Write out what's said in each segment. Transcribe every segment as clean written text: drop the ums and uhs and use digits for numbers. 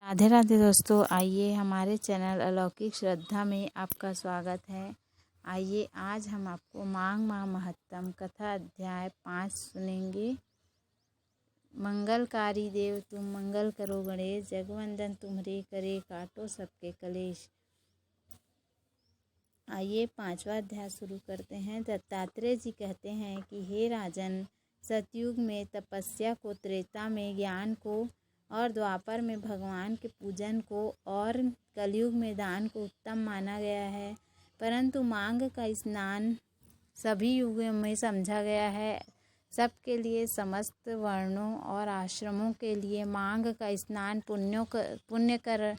राधे राधे दोस्तों, आइए हमारे चैनल अलौकिक श्रद्धा में आपका स्वागत है। आइए आज हम आपको माघ माह महत्तम कथा अध्याय 5 सुनेंगे। मंगलकारी देव तुम मंगल करो गणेश, जगवंदन तुम्हारे करे काटो सबके कलेश। आइए 5वां अध्याय शुरू करते हैं। दत्तात्रेय जी कहते हैं कि हे राजन, सतयुग में तपस्या को, त्रेता में ज्ञान को और द्वापर में भगवान के पूजन को और कलयुग में दान को उत्तम माना गया है, परंतु माघ का स्नान सभी युगों में समझा गया है। सबके लिए, समस्त वर्णों और आश्रमों के लिए माघ का स्नान पुण्य कर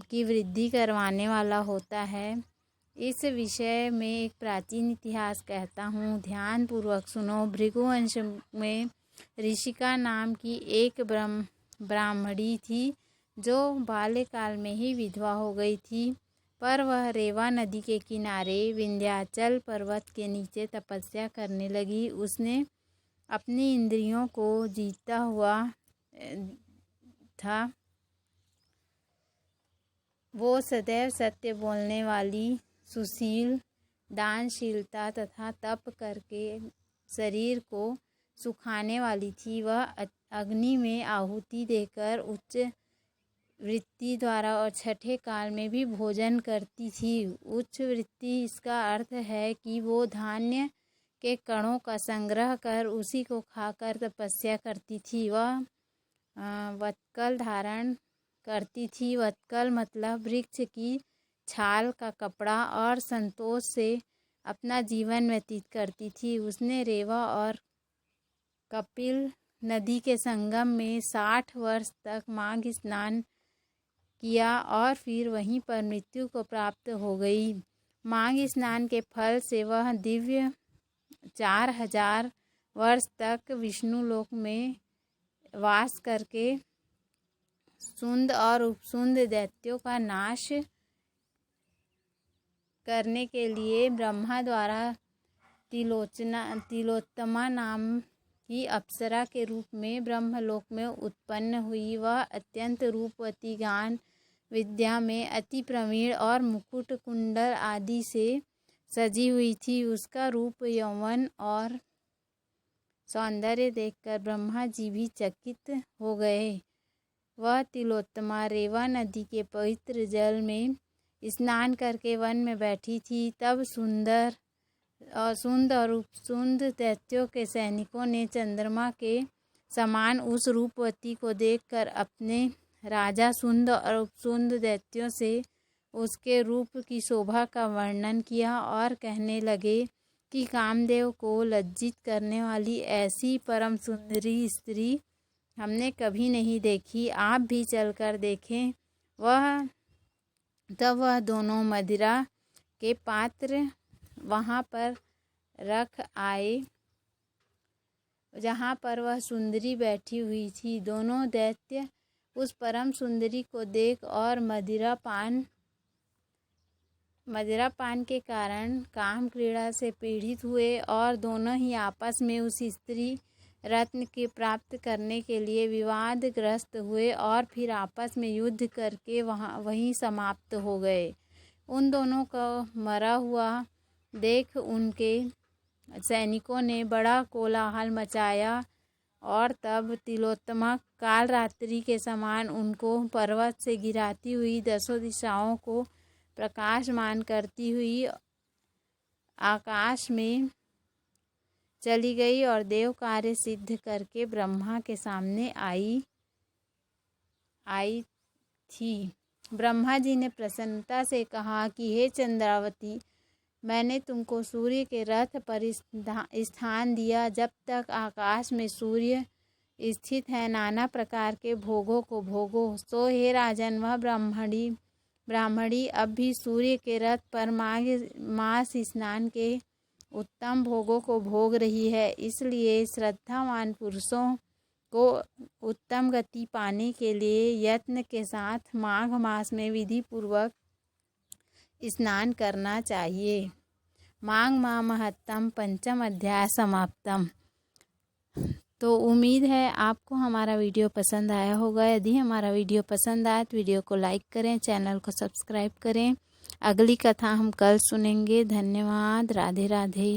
की वृद्धि करवाने वाला होता है। इस विषय में एक प्राचीन इतिहास कहता हूँ, ध्यान पूर्वक सुनो। भृगुवंश में ऋषिका नाम की एक ब्राह्मणी थी, जो बाल्यकाल में ही विधवा हो गई थी, पर वह रेवा नदी के किनारे विंध्याचल पर्वत के नीचे तपस्या करने लगी। उसने अपनी इंद्रियों को जीतता हुआ था। वो सदैव सत्य बोलने वाली, सुशील, दानशीलता तथा तप करके शरीर को सुखाने वाली थी। वह अग्नि में आहुति देकर उच्च वृत्ति द्वारा और छठे काल में भी भोजन करती थी। उच्च वृत्ति इसका अर्थ है कि वो धान्य के कणों का संग्रह कर उसी को खाकर तपस्या करती थी। वह वत्कल धारण करती थी। वत्कल मतलब वृक्ष की छाल का कपड़ा, और संतोष से अपना जीवन व्यतीत करती थी। उसने रेवा और कपिल नदी के संगम में 60 वर्ष तक माघ स्नान किया और फिर वहीं पर मृत्यु को प्राप्त हो गई। माघ स्नान के फल से वह दिव्य 4000 वर्ष तक विष्णु लोक में वास करके सुंद और उपसुंद दैत्यों का नाश करने के लिए ब्रह्मा द्वारा तिलोत्तमा नाम की अप्सरा के रूप में ब्रह्मलोक में उत्पन्न हुई। वह अत्यंत रूपवती, गान विद्या में अति प्रवीण और मुकुट कुंडल आदि से सजी हुई थी। उसका रूप, यौवन और सौंदर्य देखकर ब्रह्मा जी भी चकित हो गए। वह तिलोत्तमा रेवा नदी के पवित्र जल में स्नान करके वन में बैठी थी। तब सुंद और उपसुंद दैत्यों के सैनिकों ने चंद्रमा के समान उस रूपवती को देखकर अपने राजा सुंद और उपसुंद दैत्यों से उसके रूप की शोभा का वर्णन किया और कहने लगे कि कामदेव को लज्जित करने वाली ऐसी परम सुंदरी स्त्री हमने कभी नहीं देखी। आप भी चलकर देखें। तब वह दोनों मदिरा के पात्र वहाँ पर रख आए जहाँ पर वह सुंदरी बैठी हुई थी। दोनों दैत्य उस परम सुंदरी को देख और मदिरा पान के कारण काम क्रीड़ा से पीड़ित हुए और दोनों ही आपस में उस स्त्री रत्न के प्राप्त करने के लिए विवादग्रस्त हुए और फिर आपस में युद्ध करके वहीं समाप्त हो गए। उन दोनों को मरा हुआ देख उनके सैनिकों ने बड़ा कोलाहल मचाया और तब तिलोत्तमा काल रात्रि के समान उनको पर्वत से गिराती हुई 10 दिशाओं को प्रकाशमान करती हुई आकाश में चली गई और देव कार्य सिद्ध करके ब्रह्मा के सामने आई थी। ब्रह्मा जी ने प्रसन्नता से कहा कि हे चंद्रावती, मैंने तुमको सूर्य के रथ पर स्थान दिया। जब तक आकाश में सूर्य स्थित है, नाना प्रकार के भोगों को भोगो। सो हे राजन, वह ब्राह्मणी अब भी सूर्य के रथ पर मास स्नान के उत्तम भोगों को भोग रही है। इसलिए श्रद्धावान पुरुषों को उत्तम गति पाने के लिए यत्न के साथ माघ मास में विधि पूर्वक स्नान करना चाहिए। माघ माह महत्तम 5वां अध्याय समाप्तम। तो उम्मीद है आपको हमारा वीडियो पसंद आया होगा। यदि हमारा वीडियो पसंद आए तो वीडियो को लाइक करें, चैनल को सब्सक्राइब करें। अगली कथा हम कल सुनेंगे। धन्यवाद। राधे राधे।